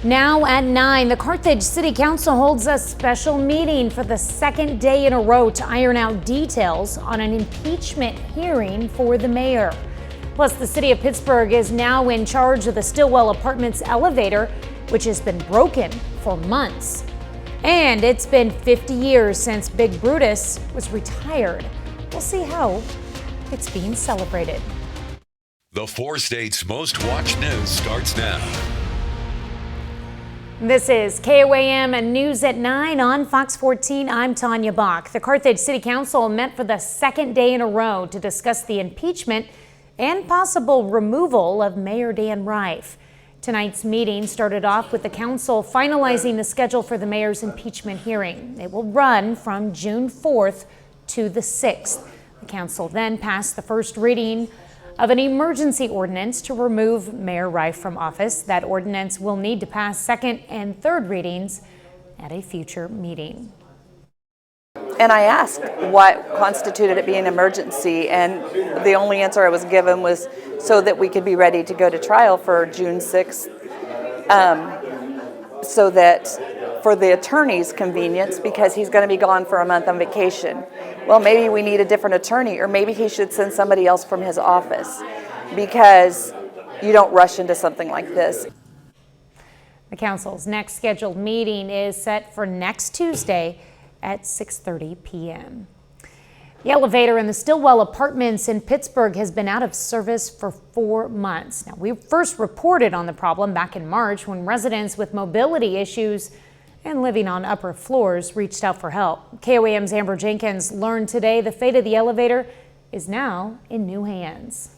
Now at 9, the Carthage City Council holds a special meeting for the second day in a row to iron out details on an impeachment hearing for the mayor. Plus, the city of Pittsburgh is now in charge of the Stillwell Apartments elevator, which has been broken for months. And it's been 50 years since Big Brutus was retired. We'll see how it's being celebrated. The 4 states' most watched news starts now. This is KOAM News at 9 on Fox 14. I'm Tanya Bach. The Carthage City Council met for the second day in a row to discuss the impeachment and possible removal of Mayor Dan Reif. Tonight's meeting started off with the council finalizing the schedule for the mayor's impeachment hearing. It will run from June 4th to the 6th. The council then passed the first reading of an emergency ordinance to remove Mayor Reif from office. That ordinance will need to pass second and third readings at a future meeting. And I asked what constituted it being an emergency, and the only answer I was given was so that we could be ready to go to trial for June 6th, so that for the attorney's convenience, because he's going to be gone for a month on vacation. Well, maybe we need a different attorney, or maybe he should send somebody else from his office, because you don't rush into something like this. The council's next scheduled meeting is set for next Tuesday at 6:30 p.m. The elevator in the Stillwell Apartments in Pittsburgh has been out of service for 4 months. Now, we first reported on the problem back in March when residents with mobility issues and living on upper floors reached out for help. KOAM's Amber Jenkins learned today the fate of the elevator is now in new hands.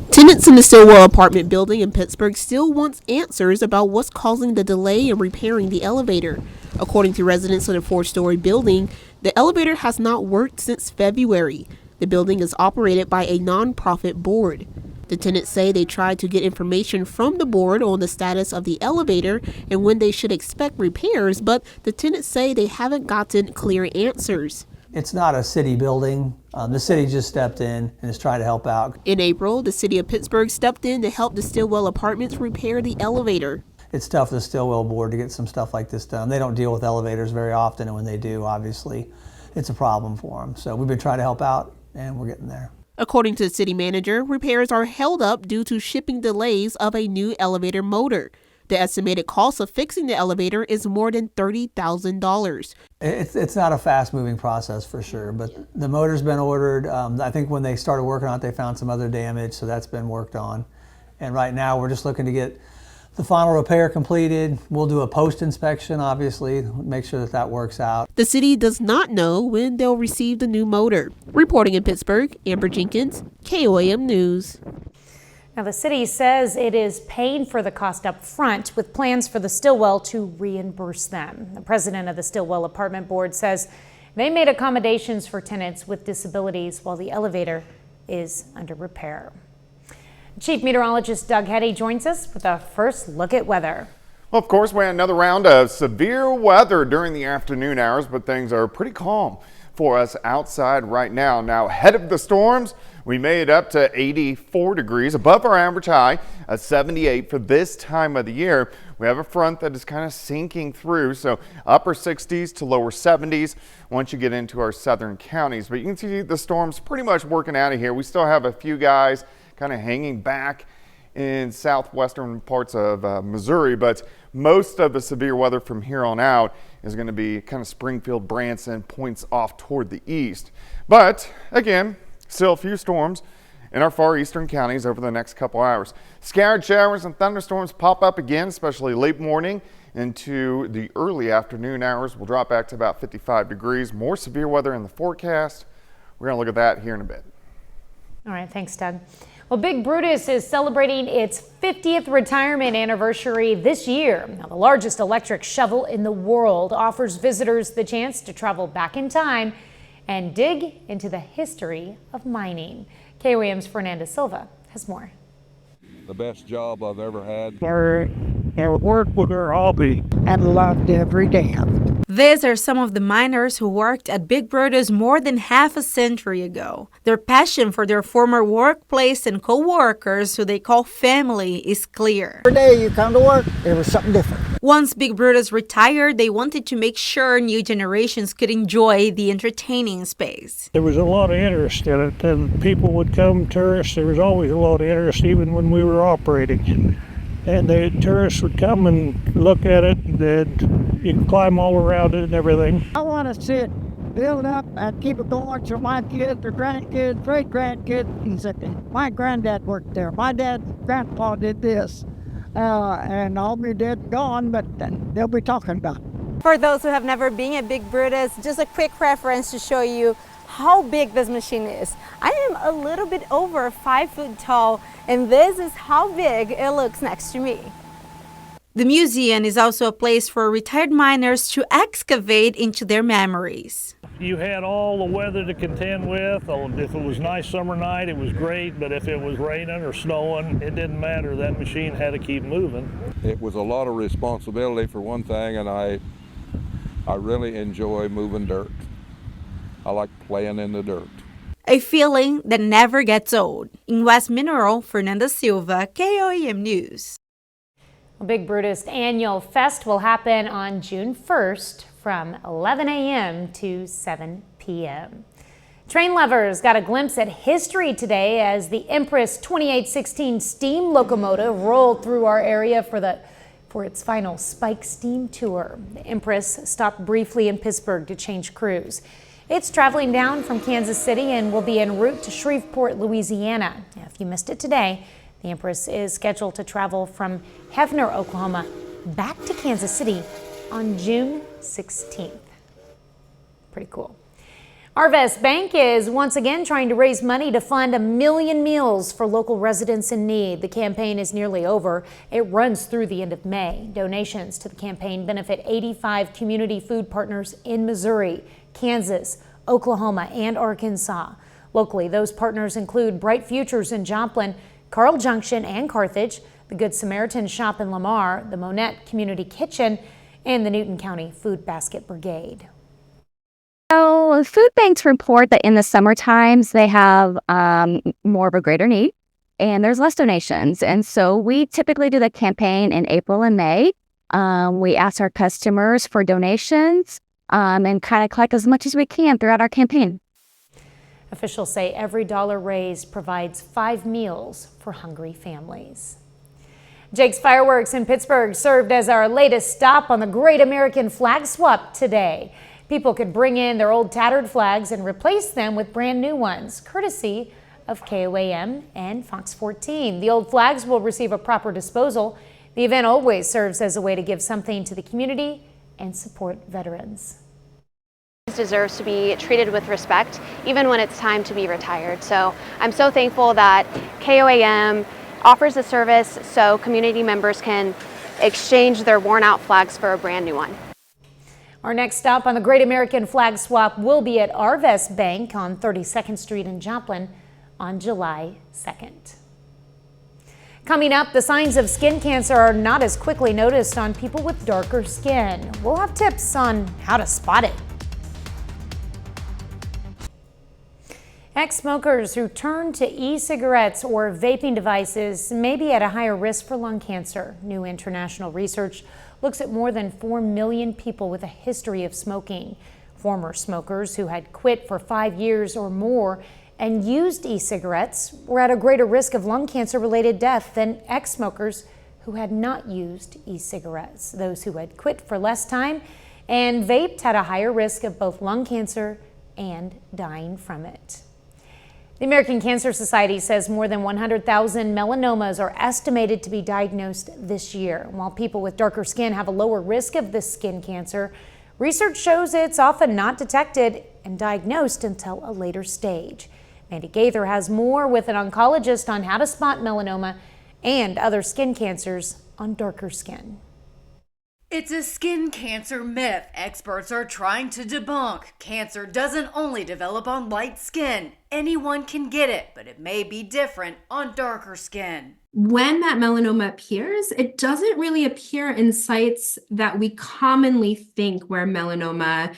Tenants in the Stillwell apartment building in Pittsburgh still want answers about what's causing the delay in repairing the elevator. According to residents of the 4-story building, the elevator has not worked since February. The building is operated by a nonprofit board. The tenants say they tried to get information from the board on the status of the elevator and when they should expect repairs, but the tenants say they haven't gotten clear answers. It's not a city building. The city just stepped in and is trying to help out. In April, the city of Pittsburgh stepped in to help the Stillwell Apartments repair the elevator. It's tough for the Stillwell board to get some stuff like this done. They don't deal with elevators very often, and when they do, obviously, it's a problem for them. So we've been trying to help out, and we're getting there. According to the city manager, repairs are held up due to shipping delays of a new elevator motor. The estimated cost of fixing the elevator is more than $30,000. It's not a fast-moving process for sure, but the motor's been ordered. I think when they started working on it, they found some other damage, so that's been worked on. And right now, we're just looking to get the final repair completed. We'll do a post-inspection, obviously, make sure that works out. The city does not know when they'll receive the new motor. Reporting in Pittsburgh, Amber Jenkins, KOAM News. Now, the city says it is paying for the cost up front with plans for the Stillwell to reimburse them. The president of the Stillwell Apartment Board says they made accommodations for tenants with disabilities while the elevator is under repair. Chief Meteorologist Doug Hetty joins us with a first look at weather. Well, of course, we had another round of severe weather during the afternoon hours, but things are pretty calm for us outside right now. Now, ahead of the storms, we made it up to 84 degrees above our average high of 78 for this time of the year. We have a front that is kind of sinking through, so upper 60s to lower 70s once you get into our southern counties. But you can see the storms pretty much working out of here. We still have a few guys kind of hanging back in southwestern parts of Missouri, but most of the severe weather from here on out is going to be kind of Springfield, Branson, points off toward the east. But again, still a few storms in our far eastern counties over the next couple hours. Scattered showers and thunderstorms pop up again, especially late morning into the early afternoon hours. We'll drop back to about 55 degrees. More severe weather in the forecast. We're going to look at that here in a bit. All right, thanks, Doug. Well, Big Brutus is celebrating its 50th retirement anniversary this year. Now, the largest electric shovel in the world offers visitors the chance to travel back in time and dig into the history of mining. KOAM's Fernanda Silva has more. The best job I've ever had. It worked with her hobby and loved every day of it. These are some of the miners who worked at Big Brothers more than half a century ago. Their passion for their former workplace and co-workers, who they call family, is clear. Every day you come to work, there was something different. Once Big Brothers retired, they wanted to make sure new generations could enjoy the entertaining space. There was a lot of interest in it, and people would come, tourists. There was always a lot of interest, even when we were operating. And the tourists would come and look at it, and you can climb all around it and everything. I want to see it build up and keep it going so my kids, their grandkids, great-grandkids can say, my granddad worked there, my grandpa did this. And I'll be dead and gone, but they'll be talking about it. For those who have never been at Big Brutus, just a quick reference to show you how big this machine is. I am a little bit over 5 foot tall, and this is how big it looks next to me. The museum is also a place for retired miners to excavate into their memories. You had all the weather to contend with. If it was a nice summer night, it was great, but if it was raining or snowing, it didn't matter. That machine had to keep moving. It was a lot of responsibility for one thing, and I really enjoy moving dirt. I like playing in the dirt. A feeling that never gets old. In West Mineral, Fernanda Silva, KOEM News. Big Brutus Annual Fest will happen on June 1st from 11 a.m. to 7 p.m. Train lovers got a glimpse at history today as the Empress 2816 steam locomotive rolled through our area for its final Spike Steam Tour. The Empress stopped briefly in Pittsburgh to change crews. It's traveling down from Kansas City and will be en route to Shreveport, Louisiana. If you missed it today, the Empress is scheduled to travel from Hefner, Oklahoma, back to Kansas City on June 16th. Pretty cool. Arvest Bank is once again trying to raise money to fund 1 million meals for local residents in need. The campaign is nearly over. It runs through the end of May. Donations to the campaign benefit 85 community food partners in Missouri, Kansas, Oklahoma, and Arkansas. Locally, those partners include Bright Futures in Joplin, Carl Junction and Carthage, the Good Samaritan Shop in Lamar, the Monette Community Kitchen, and the Newton County Food Basket Brigade. So food banks report that in the summer times they have more of a greater need and there's less donations. And so we typically do the campaign in April and May. We ask our customers for donations and kind of collect as much as we can throughout our campaign. Officials say every dollar raised provides 5 meals for hungry families. Jake's Fireworks in Pittsburgh served as our latest stop on the Great American Flag Swap today. People could bring in their old tattered flags and replace them with brand new ones, courtesy of KOAM and Fox 14. The old flags will receive a proper disposal. The event always serves as a way to give something to the community and support veterans. Deserves to be treated with respect even when it's time to be retired. So I'm so thankful that KOAM offers a service so community members can exchange their worn out flags for a brand new one. Our next stop on the Great American Flag Swap will be at Arvest Bank on 32nd Street in Joplin on July 2nd. Coming up, the signs of skin cancer are not as quickly noticed on people with darker skin. We'll have tips on how to spot it. Ex-smokers who turn to e-cigarettes or vaping devices may be at a higher risk for lung cancer. New international research looks at more than 4 million people with a history of smoking. Former smokers who had quit for 5 years or more and used e-cigarettes were at a greater risk of lung cancer-related death than ex-smokers who had not used e-cigarettes. Those who had quit for less time and vaped had a higher risk of both lung cancer and dying from it. The American Cancer Society says more than 100,000 melanomas are estimated to be diagnosed this year. While people with darker skin have a lower risk of this skin cancer, research shows it's often not detected and diagnosed until a later stage. Mandy Gaither has more with an oncologist on how to spot melanoma and other skin cancers on darker skin. It's a skin cancer myth experts are trying to debunk. Cancer doesn't only develop on light skin. Anyone can get it, but it may be different on darker skin. When that melanoma appears, it doesn't really appear in sites that we commonly think where melanoma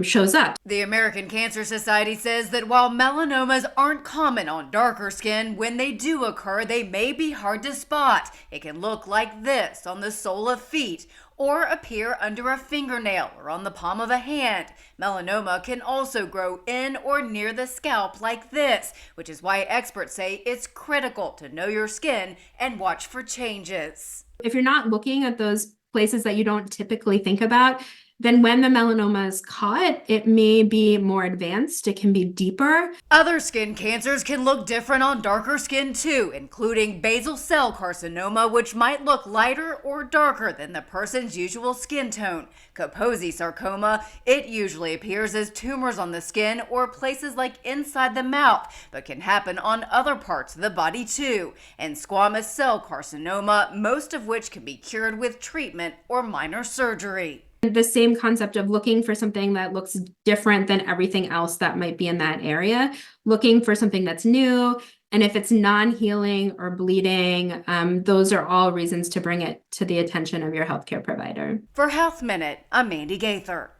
shows up. The American Cancer Society says that while melanomas aren't common on darker skin, when they do occur, they may be hard to spot. It can look like this on the sole of feet, or appear under a fingernail or on the palm of a hand. Melanoma can also grow in or near the scalp like this, which is why experts say it's critical to know your skin and watch for changes. If you're not looking at those places that you don't typically think about, then when the melanoma is caught, it may be more advanced, it can be deeper. Other skin cancers can look different on darker skin too, including basal cell carcinoma, which might look lighter or darker than the person's usual skin tone. Kaposi sarcoma, it usually appears as tumors on the skin or places like inside the mouth, but can happen on other parts of the body too. And squamous cell carcinoma, most of which can be cured with treatment or minor surgery. The same concept of looking for something that looks different than everything else that might be in that area, looking for something that's new. And if it's non-healing or bleeding, those are all reasons to bring it to the attention of your healthcare provider. For Health Minute, I'm Mandy Gaither.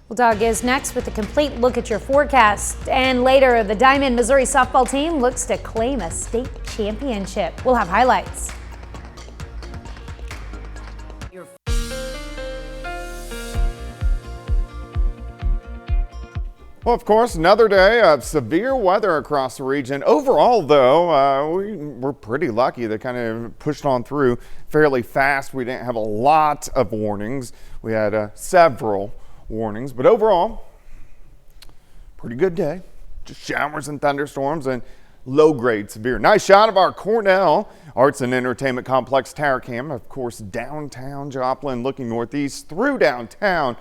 Well, Doug is next with a complete look at your forecast. And later, the Diamond Missouri softball team looks to claim a state championship. We'll have highlights. Well, of course, another day of severe weather across the region. Overall, though, we were pretty lucky. They kind of pushed on through fairly fast. We didn't have a lot of warnings. We had several warnings, but overall, pretty good day. Just showers and thunderstorms and low-grade severe. Nice shot of our Cornell Arts and Entertainment Complex tower cam. Of course, downtown Joplin looking northeast through downtown.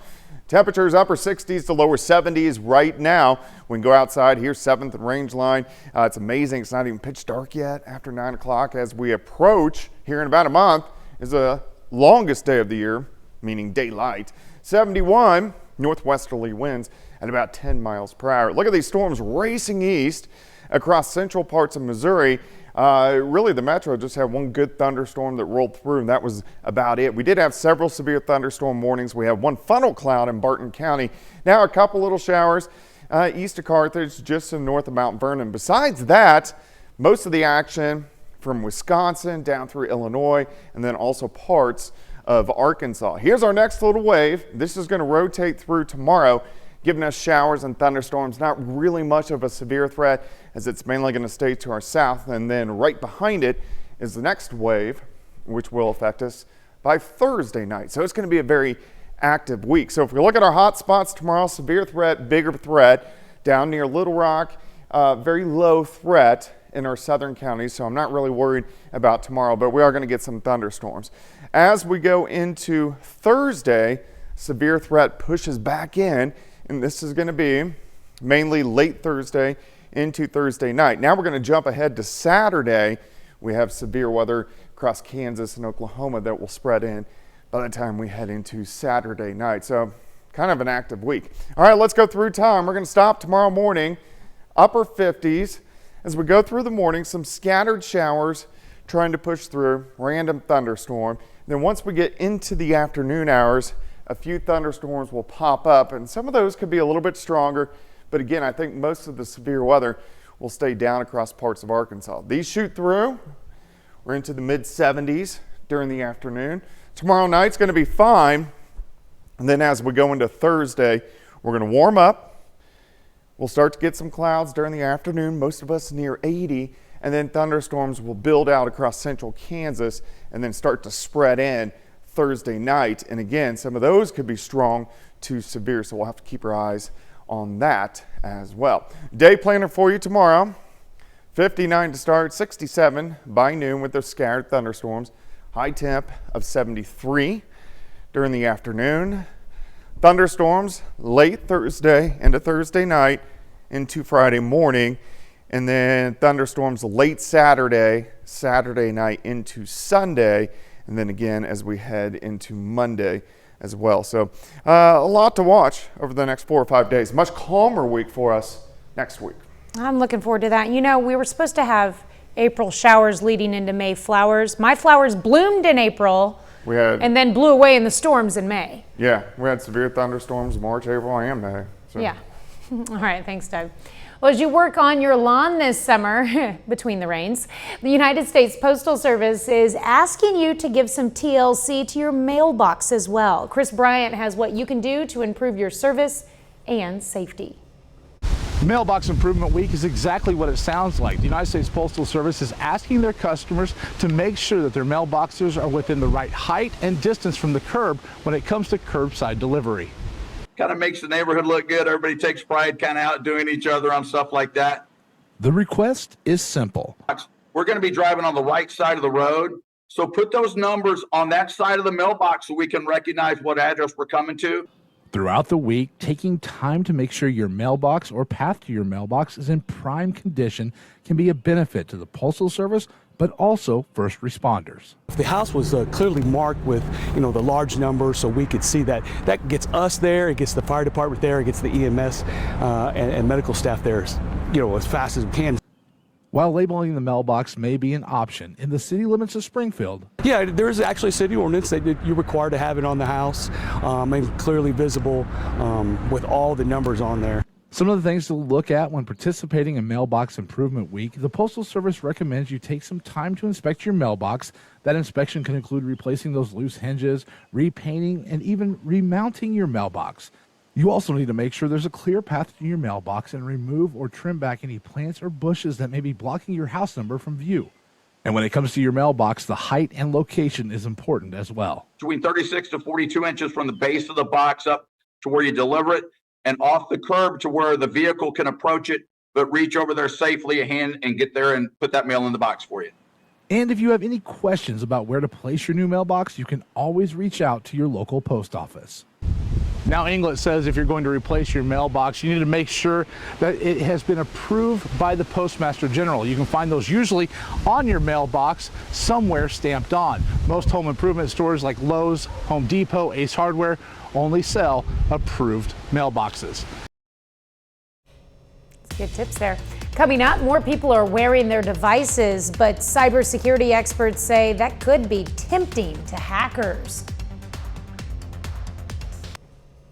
Temperatures upper 60s to lower 70s right now. We can go outside. Here's 7th and Range Line. It's amazing. It's not even pitch dark yet after 9 o'clock. As we approach here in about a month is the longest day of the year, meaning daylight. 71 northwesterly winds at about 10 miles per hour. Look at these storms racing east across central parts of Missouri. Really, the metro just had one good thunderstorm that rolled through, and that was about it. We did have several severe thunderstorm warnings. We have one funnel cloud in Barton County. Now a couple little showers east of Carthage, just to the north of Mount Vernon. Besides that, most of the action from Wisconsin down through Illinois, and then also parts of Arkansas. Here's our next little wave. This is going to rotate through tomorrow, giving us showers and thunderstorms. Not really much of a severe threat, as it's mainly going to stay to our south. And then right behind it is the next wave, which will affect us by Thursday night. So it's going to be a very active week. So if we look at our hot spots tomorrow, severe threat, bigger threat down near Little Rock, very low threat in our southern counties. So I'm not really worried about tomorrow, but we are going to get some thunderstorms. As we go into Thursday, severe threat pushes back in, and this is going to be mainly late Thursday into Thursday night. Now we're going to jump ahead to Saturday. We have severe weather across Kansas and Oklahoma that will spread in by the time we head into Saturday night. So kind of an active week. All right, let's go through time. We're going to stop tomorrow morning, upper 50s. As we go through the morning, some scattered showers trying to push through, random thunderstorm. Then once we get into the afternoon hours, a few thunderstorms will pop up, and some of those could be a little bit stronger. But again, I think most of the severe weather will stay down across parts of Arkansas. These shoot through. We're into the mid 70s during the afternoon. Tomorrow night's going to be fine. And then as we go into Thursday, we're going to warm up. We'll start to get some clouds during the afternoon, most of us near 80. And then thunderstorms will build out across central Kansas and then start to spread in Thursday night. And again, some of those could be strong to severe, so we'll have to keep our eyes on that as well. Day planner for you tomorrow. 59 to start, 67 by noon with those scattered thunderstorms. High temp of 73 during the afternoon. Thunderstorms late Thursday into Thursday night into Friday morning. And then thunderstorms late Saturday night into Sunday. And then again as we head into Monday as well. So a lot to watch over the next 4 or 5 days. Much calmer week for us next week. I'm looking forward to that. You know, we were supposed to have April showers leading into May flowers. My flowers bloomed in April and then blew away in the storms in May. Yeah, we had severe thunderstorms March, April, and May. So. Yeah. All right, thanks, Doug. Well, as you work on your lawn this summer, between the rains, the United States Postal Service is asking you to give some TLC to your mailbox as well. Chris Bryant has what you can do to improve your service and safety. Mailbox Improvement Week is exactly what it sounds like. The United States Postal Service is asking their customers to make sure that their mailboxes are within the right height and distance from the curb when it comes to curbside delivery. Kind of makes the neighborhood look good. Everybody takes pride kind of outdoing each other on stuff like that. The request is simple. We're going to be driving on the right side of the road. So put those numbers on that side of the mailbox so we can recognize what address we're coming to. Throughout the week, taking time to make sure your mailbox or path to your mailbox is in prime condition can be a benefit to the Postal Service, but also first responders. If the house was clearly marked with, the large number so we could see that, that gets us there, it gets the fire department there, it gets the EMS and medical staff there, as fast as we can. While labeling the mailbox may be an option in the city limits of Springfield. Yeah, there is actually a city ordinance that you're required to have it on the house and clearly visible with all the numbers on there. Some of the things to look at when participating in Mailbox Improvement Week, the Postal Service recommends you take some time to inspect your mailbox. That inspection can include replacing those loose hinges, repainting, and even remounting your mailbox. You also need to make sure there's a clear path to your mailbox and remove or trim back any plants or bushes that may be blocking your house number from view. And when it comes to your mailbox, the height and location is important as well. Between 36 to 42 inches from the base of the box up to where you deliver it, and off the curb to where the vehicle can approach it, but reach over there safely a hand and get there and put that mail in the box for you. And if you have any questions about where to place your new mailbox, you can always reach out to your local post office. Now, Inglet says if you're going to replace your mailbox, you need to make sure that it has been approved by the Postmaster General. You can find those usually on your mailbox, somewhere stamped on. Most home improvement stores like Lowe's, Home Depot, Ace Hardware only sell approved mailboxes. Good tips there. Coming up, more people are wearing their devices, but cybersecurity experts say that could be tempting to hackers.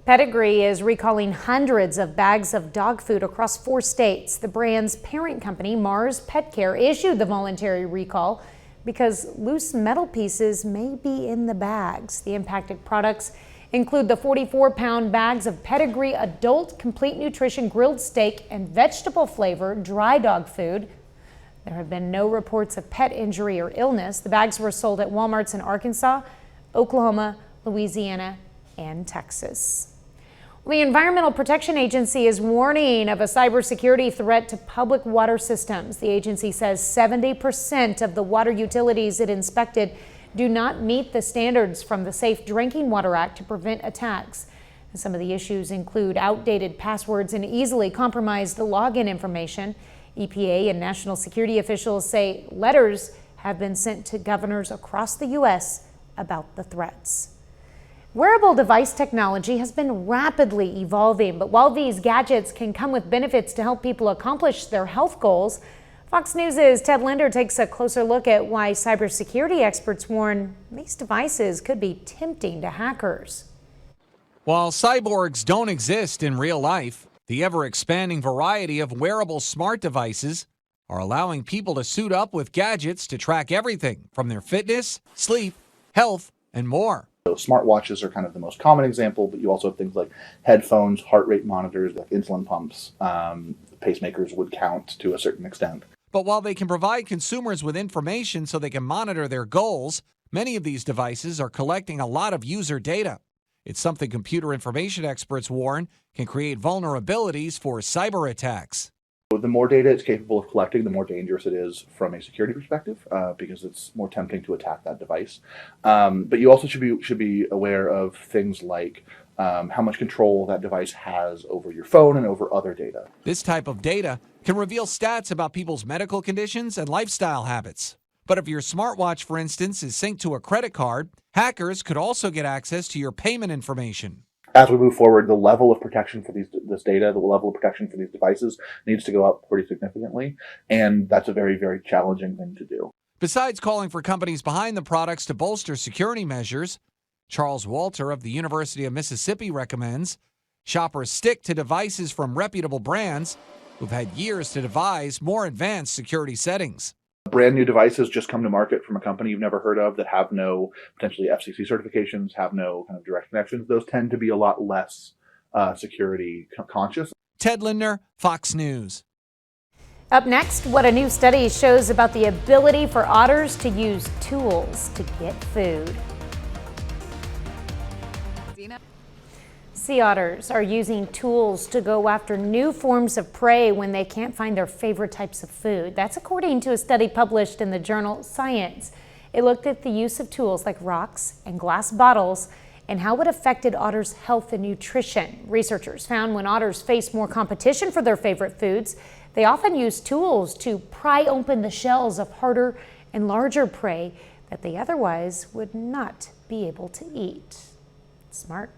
Pedigree is recalling hundreds of bags of dog food across 4 states. The brand's parent company, Mars Pet Care, issued the voluntary recall because loose metal pieces may be in the bags. The impacted products include the 44-pound bags of Pedigree Adult Complete Nutrition grilled steak and vegetable flavor dry dog food. There have been no reports of pet injury or illness. The bags were sold at Walmarts in Arkansas, Oklahoma, Louisiana, and Texas. The Environmental Protection Agency is warning of a cybersecurity threat to public water systems. The agency says 70% of the water utilities it inspected do not meet the standards from the Safe Drinking Water Act to prevent attacks. And some of the issues include outdated passwords and easily compromised login information. EPA and national security officials say letters have been sent to governors across the U.S. about the threats. Wearable device technology has been rapidly evolving, but while these gadgets can come with benefits to help people accomplish their health goals, Fox News' Ted Linder takes a closer look at why cybersecurity experts warn these devices could be tempting to hackers. While cyborgs don't exist in real life, the ever-expanding variety of wearable smart devices are allowing people to suit up with gadgets to track everything from their fitness, sleep, health, and more. So smartwatches are kind of the most common example, but you also have things like headphones, heart rate monitors, like insulin pumps. Pacemakers would count to a certain extent. But while they can provide consumers with information so they can monitor their goals, many of these devices are collecting a lot of user data. It's something computer information experts warn can create vulnerabilities for cyber attacks. The more data it's capable of collecting, the more dangerous it is from a security perspective, because it's more tempting to attack that device. But you also should be aware of things like how much control that device has over your phone and over other data. This type of data can reveal stats about people's medical conditions and lifestyle habits. But if your smartwatch, for instance, is synced to a credit card, hackers could also get access to your payment information. As we move forward, the level of protection for this data, the level of protection for these devices needs to go up pretty significantly, and that's a very, very challenging thing to do. Besides calling for companies behind the products to bolster security measures, Charles Walter of the University of Mississippi recommends shoppers stick to devices from reputable brands who've had years to devise more advanced security settings. Brand new devices just come to market from a company you've never heard of that have no potentially FCC certifications, have no kind of direct connections. Those tend to be a lot less security conscious. Ted Lindner, Fox News. Up next, what a new study shows about the ability for otters to use tools to get food. Sea otters are using tools to go after new forms of prey when they can't find their favorite types of food. That's according to a study published in the journal Science. It looked at the use of tools like rocks and glass bottles and how it affected otters' health and nutrition. Researchers found when otters face more competition for their favorite foods, they often use tools to pry open the shells of harder and larger prey that they otherwise would not be able to eat. Smart.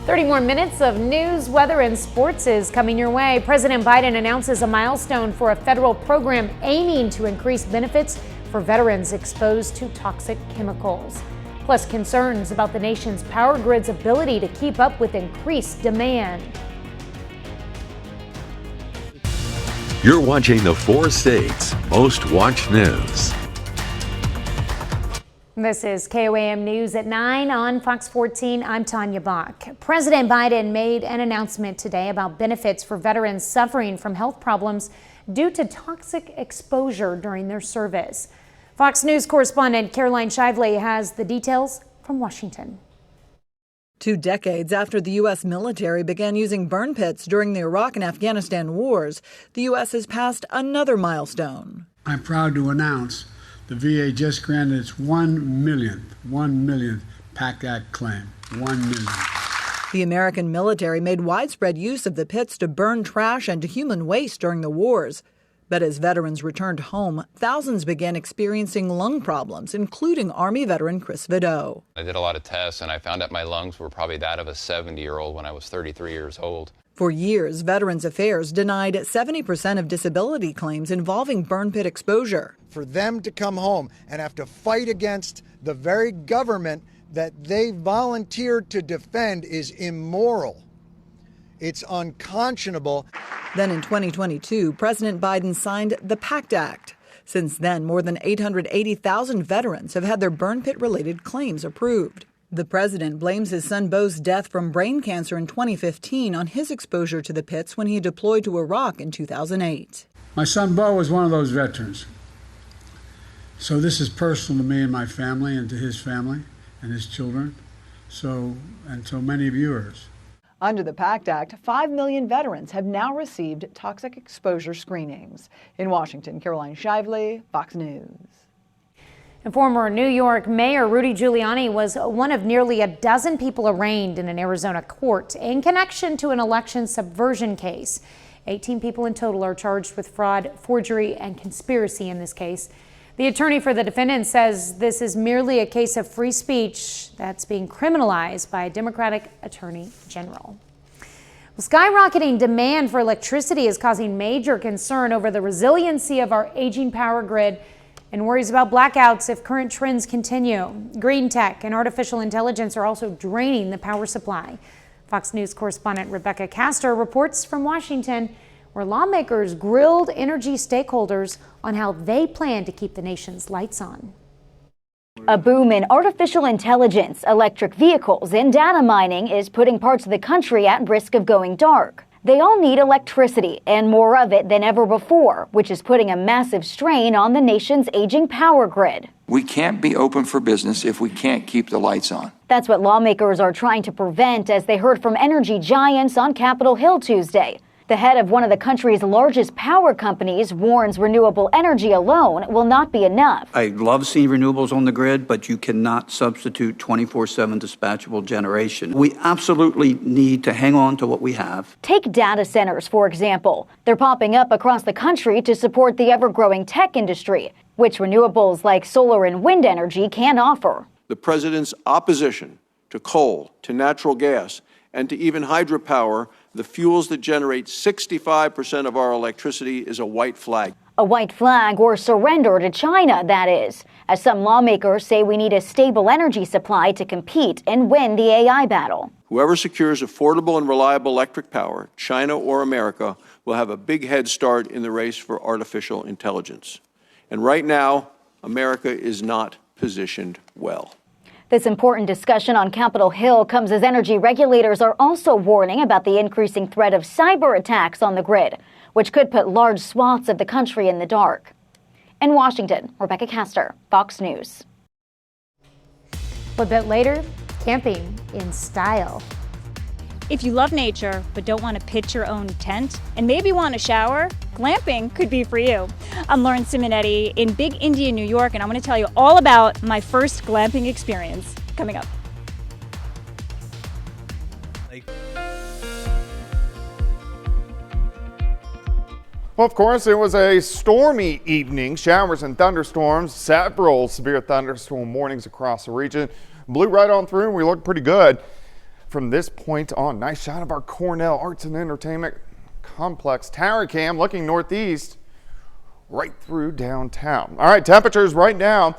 30 more minutes of news, weather, and sports is coming your way. President Biden announces a milestone for a federal program aiming to increase benefits for veterans exposed to toxic chemicals. Plus, concerns about the nation's power grid's ability to keep up with increased demand. You're watching the 4 states' most watched news. This is KOAM News at 9 on Fox 14. I'm Tanya Bach. President Biden made an announcement today about benefits for veterans suffering from health problems due to toxic exposure during their service. Fox News correspondent Caroline Shively has the details from Washington. 2 decades after the U.S. military began using burn pits during the Iraq and Afghanistan wars, the U.S. has passed another milestone. I'm proud to announce the VA just granted its 1 millionth PACT Act claim. 1 million. The American military made widespread use of the pits to burn trash and human waste during the wars. But as veterans returned home, thousands began experiencing lung problems, including Army veteran Chris Vido. I did a lot of tests, and I found out my lungs were probably that of a 70-year-old when I was 33 years old. For years, Veterans Affairs denied 70% of disability claims involving burn pit exposure. For them to come home and have to fight against the very government that they volunteered to defend is immoral. It's unconscionable. Then in 2022, President Biden signed the PACT Act. Since then, more than 880,000 veterans have had their burn pit-related claims approved. The president blames his son Beau's death from brain cancer in 2015 on his exposure to the pits when he deployed to Iraq in 2008. My son Beau was one of those veterans. So this is personal to me and my family and to his family and his children. So many viewers. Under the PACT Act, 5 million veterans have now received toxic exposure screenings. In Washington, Caroline Shively, Fox News. And former New York Mayor Rudy Giuliani was one of nearly a dozen people arraigned in an Arizona court in connection to an election subversion case. 18 people in total are charged with fraud, forgery, and conspiracy in this case. The attorney for the defendant says this is merely a case of free speech that's being criminalized by a Democratic attorney general. Well, skyrocketing demand for electricity is causing major concern over the resiliency of our aging power grid and worries about blackouts if current trends continue. Green tech and artificial intelligence are also draining the power supply. Fox News correspondent Rebecca Castor reports from Washington, where lawmakers grilled energy stakeholders on how they plan to keep the nation's lights on. A boom in artificial intelligence, electric vehicles, and data mining is putting parts of the country at risk of going dark. They all need electricity and more of it than ever before, which is putting a massive strain on the nation's aging power grid. We can't be open for business if we can't keep the lights on. That's what lawmakers are trying to prevent as they heard from energy giants on Capitol Hill Tuesday. The head of one of the country's largest power companies warns renewable energy alone will not be enough. I love seeing renewables on the grid, but you cannot substitute 24/7 dispatchable generation. We absolutely need to hang on to what we have. Take data centers, for example. They're popping up across the country to support the ever-growing tech industry, which renewables like solar and wind energy can offer. The president's opposition to coal, to natural gas, and to even hydropower, the fuels that generate 65% of our electricity, is a white flag. A white flag or surrender to China, that is, as some lawmakers say we need a stable energy supply to compete and win the AI battle. Whoever secures affordable and reliable electric power, China or America, will have a big head start in the race for artificial intelligence. And right now, America is not positioned well. This important discussion on Capitol Hill comes as energy regulators are also warning about the increasing threat of cyber attacks on the grid, which could put large swaths of the country in the dark. In Washington, Rebecca Castor, Fox News. A bit later, camping in style. If you love nature but don't want to pitch your own tent and maybe want a shower, glamping could be for you. I'm Lauren Simonetti in Big India, New York, and I'm going to tell you all about my first glamping experience coming up. Well, of course, it was a stormy evening. Showers and thunderstorms, several severe thunderstorm warnings across the region. Blew right on through and we looked pretty good from this point on. Nice shot of our Cornell Arts and Entertainment Complex tower cam looking northeast right through downtown. All right, temperatures right now,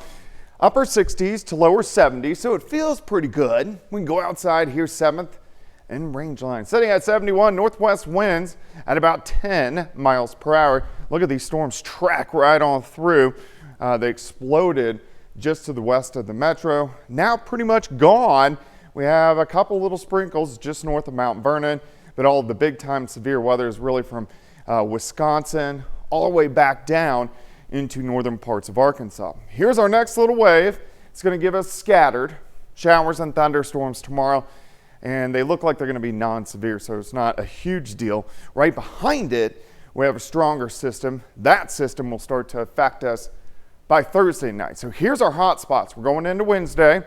upper 60s to lower 70s, so it feels pretty good. We can go outside here 7th and range line. Sitting at 71, northwest winds at about 10 miles per hour. Look at these storms track right on through. They exploded just to the west of the metro. Now pretty much gone. We have a couple little sprinkles just north of Mount Vernon, but all of the big time severe weather is really from Wisconsin all the way back down into northern parts of Arkansas. Here's our next little wave. It's going to give us scattered showers and thunderstorms tomorrow, and they look like they're going to be non-severe, so it's not a huge deal. Right behind it, we have a stronger system. That system will start to affect us by Thursday night. So here's our hot spots. We're going into Wednesday,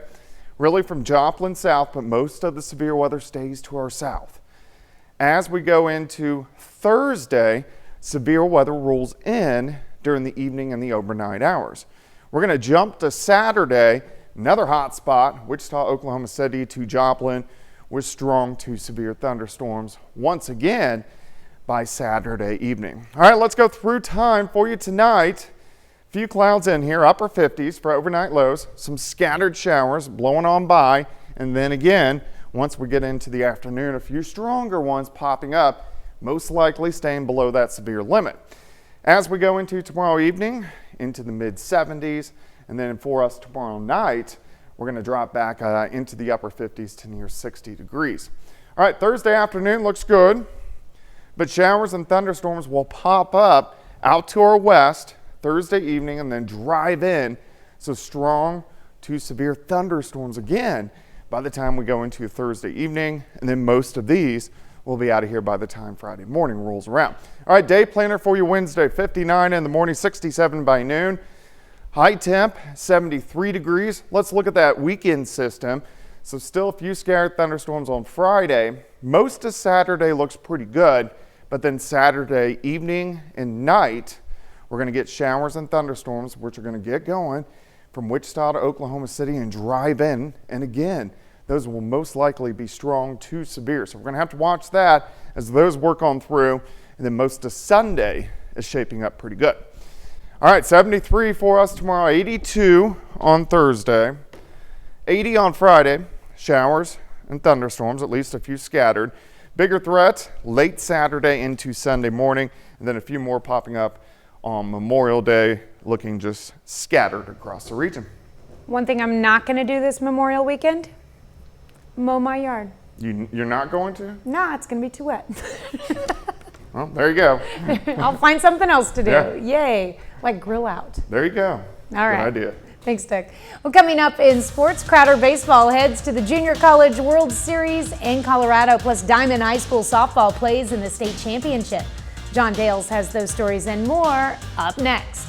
really from Joplin south, but most of the severe weather stays to our south. As we go into Thursday, severe weather rolls in during the evening and the overnight hours. We're going to jump to Saturday, another hot spot, Wichita, Oklahoma City to Joplin, with strong to severe thunderstorms once again by Saturday evening. All right, let's go through time for you tonight. Few clouds in here, upper 50s for overnight lows, some scattered showers blowing on by, and then again, once we get into the afternoon, a few stronger ones popping up, most likely staying below that severe limit. As we go into tomorrow evening, into the mid 70s, and then for us tomorrow night, we're going to drop back into the upper 50s to near 60 degrees. All right, Thursday afternoon looks good, but showers and thunderstorms will pop up out to our west Thursday evening and then drive in. So strong to severe thunderstorms again by the time we go into Thursday evening, and then most of these will be out of here by the time Friday morning rolls around. All right, day planner for you Wednesday, 59 in the morning, 67 by noon. High temp, 73 degrees. Let's look at that weekend system. So still a few scattered thunderstorms on Friday. Most of Saturday looks pretty good, but then Saturday evening and night, we're going to get showers and thunderstorms, which are going to get going from Wichita to Oklahoma City and drive in. And again, those will most likely be strong to severe. So we're going to have to watch that as those work on through. And then most of Sunday is shaping up pretty good. All right, 73 for us tomorrow, 82 on Thursday, 80 on Friday, showers and thunderstorms, at least a few scattered. Bigger threat late Saturday into Sunday morning, and then a few more popping up on Memorial Day, looking just scattered across the region. One thing I'm not going to do this Memorial weekend, mow my yard. You're not going to? No, it's going to be too wet. Well, there you go. I'll find something else to do. Yeah. Yay. Like grill out. There you go. All right. Good idea. Thanks, Dick. Well, coming up in sports, Crowder Baseball heads to the Junior College World Series in Colorado, plus Diamond High School softball plays in the state championship. John Dales has those stories and more up next.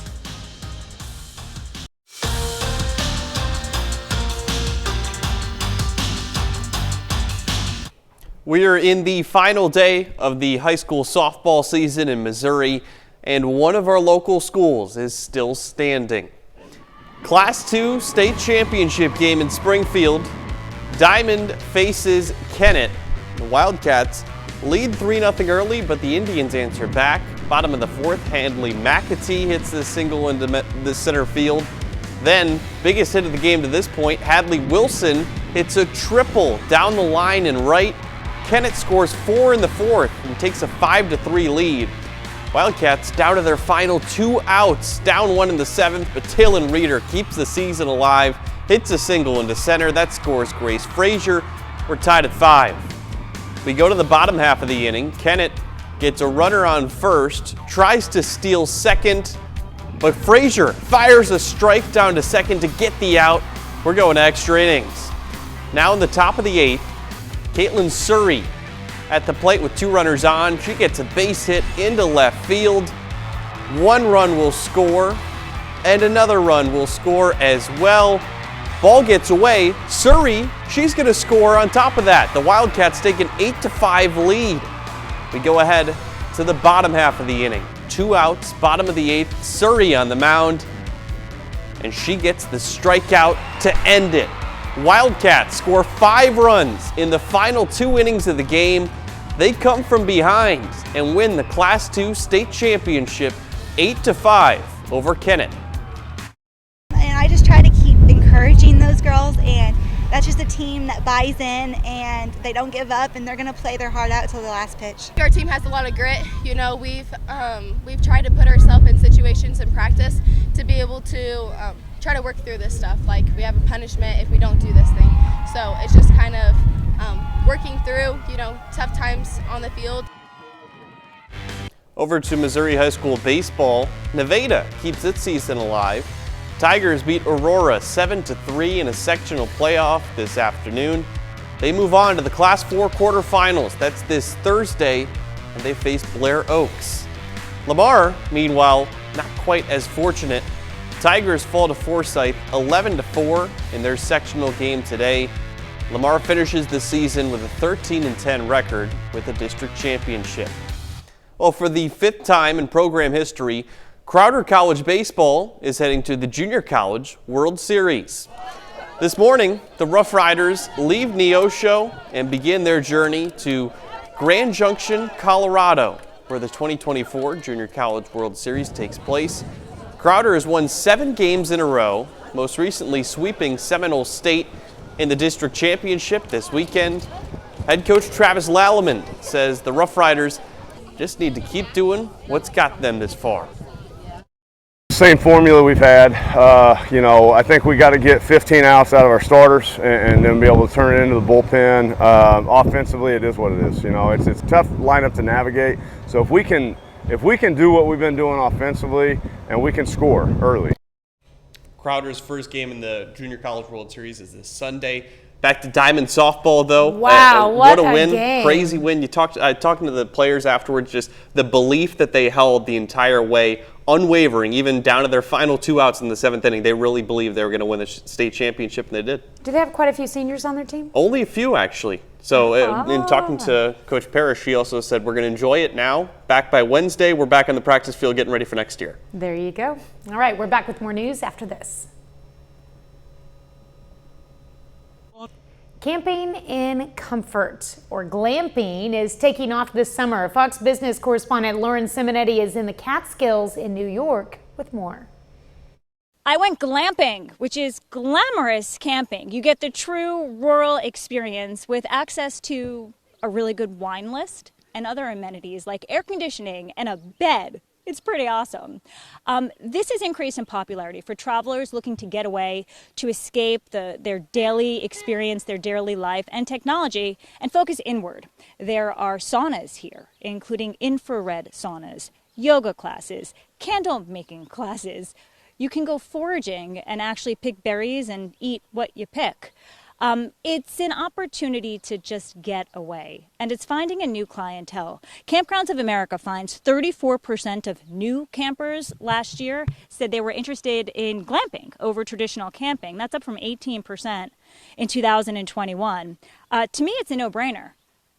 We are in the final day of the high school softball season in Missouri, and one of our local schools is still standing. Class 2 state championship game in Springfield. Diamond faces Kennett, The Wildcats lead 3-0 early, but the Indians answer back. Bottom of the fourth, Handley McAtee hits the single into the center field. Then, biggest hit of the game to this point, Hadley Wilson hits a triple down the line and right. Kennett scores 4 in the fourth and takes a 5-3 lead. Wildcats down to their final 2 outs, down 1 in the seventh, but Taylon Reeder keeps the season alive, hits a single into center. That scores Grace Frazier. We're tied at 5. We go to the bottom half of the inning. Kennett gets a runner on first, tries to steal second, but Frazier fires a strike down to second to get the out. We're going to extra innings. Now in the top of the 8th, Caitlin Surrey at the plate with 2 runners on. She gets a base hit into left field. 1 run will score, and another run will score as well. Ball gets away. Surrey, she's going to score on top of that. The Wildcats take an 8-5 lead. We go ahead to the bottom half of the inning. 2 outs, bottom of the 8th, Surrey on the mound, and she gets the strikeout to end it. Wildcats score 5 runs in the final 2 innings of the game. They come from behind and win the Class II state championship 8-5 over Kennett. And I just try to keep encouraging those girls, and that's just a team that buys in and they don't give up, and they're going to play their heart out until the last pitch. Our team has a lot of grit. You know, we've tried to put ourselves in situations in practice to be able to try to work through this stuff. Like, we have a punishment if we don't do this thing. So it's just kind of working through, you know, tough times on the field. Over to Missouri High School baseball, Nevada keeps its season alive. Tigers beat Aurora 7-3 in a sectional playoff this afternoon. They move on to the Class 4 quarterfinals. That's this Thursday, and they face Blair Oaks. Lamar, meanwhile, not quite as fortunate. Tigers fall to Forsyth 11-4 in their sectional game today. Lamar finishes the season with a 13-10 record with a district championship. Well, for the 5th time in program history, Crowder College baseball is heading to the Junior College World Series. This morning, the Rough Riders leave Neosho and begin their journey to Grand Junction, Colorado, where the 2024 Junior College World Series takes place. Crowder has won 7 games in a row, most recently sweeping Seminole State in the district championship this weekend. Head coach Travis Lalleman says the Rough Riders just need to keep doing what's got them this far. Same formula we've had. You know, I think we got to get 15 outs out of our starters and then be able to turn it into the bullpen. Offensively, it is what it is. You know, it's a tough lineup to navigate. So if we can do what we've been doing offensively and we can score early. Crowder's first game in the Junior College World Series is this Sunday. Back to Diamond softball, though. Wow, what a win! game. Crazy win. Talking to the players afterwards, just the belief that they held the entire way, unwavering, even down to their final 2 outs in the 7th inning. They really believed they were going to win the state championship, and they did. Do they have quite a few seniors on their team? Only a few, actually. So in talking to Coach Parrish, she also said, we're going to enjoy it now. Back by Wednesday, we're back on the practice field getting ready for next year. There you go. All right, we're back with more news after this. Camping in comfort, or glamping, is taking off this summer. Fox Business correspondent Lauren Simonetti is in the Catskills in New York with more. I went glamping, which is glamorous camping. You get the true rural experience with access to a really good wine list and other amenities like air conditioning and a bed. It's pretty awesome. This has increased in popularity for travelers looking to get away, to escape their daily experience, their daily life and technology, and focus inward. There are saunas here, including infrared saunas, yoga classes, candle making classes. You can go foraging and actually pick berries and eat what you pick. It's an opportunity to just get away, and it's finding a new clientele. Campgrounds of America finds 34% of new campers last year said they were interested in glamping over traditional camping. That's up from 18% in 2021. To me, it's a no-brainer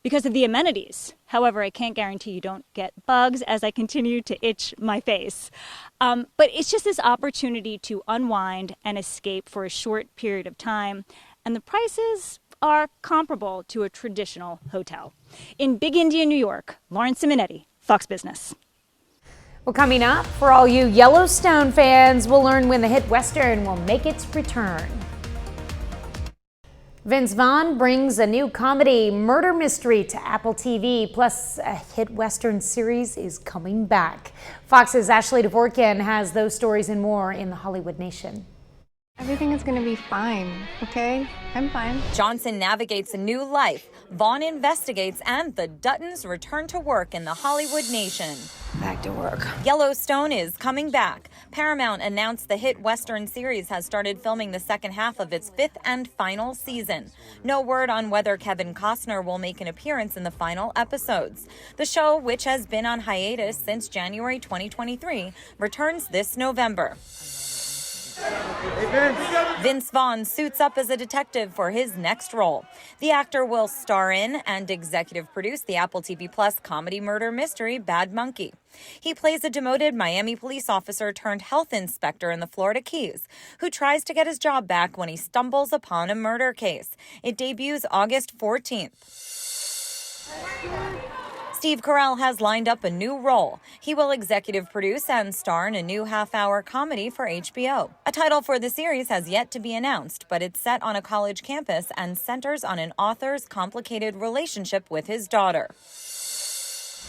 because of the amenities. However, I can't guarantee you don't get bugs as I continue to itch my face. But it's just this opportunity to unwind and escape for a short period of time. And the prices are comparable to a traditional hotel. In Big India, New York, Lauren Simonetti, Fox Business. Well, coming up, for all you Yellowstone fans, we'll learn when the hit Western will make its return. Vince Vaughn brings a new comedy murder mystery to Apple TV, plus a hit Western series is coming back. Fox's Ashley Dvorkin has those stories and more in the Hollywood Nation. Everything is going to be fine, okay? I'm fine. Johnson navigates a new life. Vaughn investigates, and the Duttons return to work in the Hollywood Nation. Back to work. Yellowstone is coming back. Paramount announced the hit Western series has started filming the second half of its 5th and final season. No word on whether Kevin Costner will make an appearance in the final episodes. The show, which has been on hiatus since January 2023, returns this November. Vince Vaughn suits up as a detective for his next role. The actor will star in and executive produce the Apple TV Plus comedy murder mystery Bad Monkey. He plays a demoted Miami police officer turned health inspector in the Florida Keys, who tries to get his job back when he stumbles upon a murder case. It debuts August 14th. Steve Carell has lined up a new role. He will executive produce and star in a new half-hour comedy for HBO. A title for the series has yet to be announced, but it's set on a college campus and centers on an author's complicated relationship with his daughter.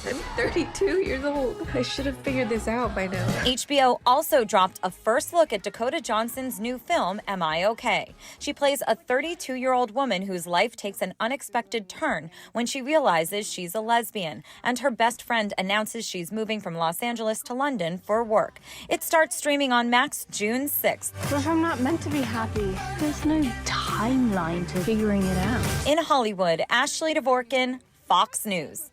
I'm 32 years old. I should have figured this out by now. HBO also dropped a first look at Dakota Johnson's new film, Am I Okay? She plays a 32-year-old woman whose life takes an unexpected turn when she realizes she's a lesbian, and her best friend announces she's moving from Los Angeles to London for work. It starts streaming on Max June 6th. What if I'm not meant to be happy? There's no timeline to figuring it out. In Hollywood, Ashley Dvorkin, Fox News.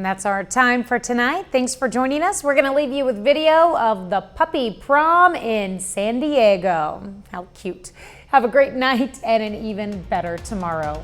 And that's our time for tonight. Thanks for joining us. We're going to leave you with video of the puppy prom in San Diego. How cute. Have a great night and an even better tomorrow.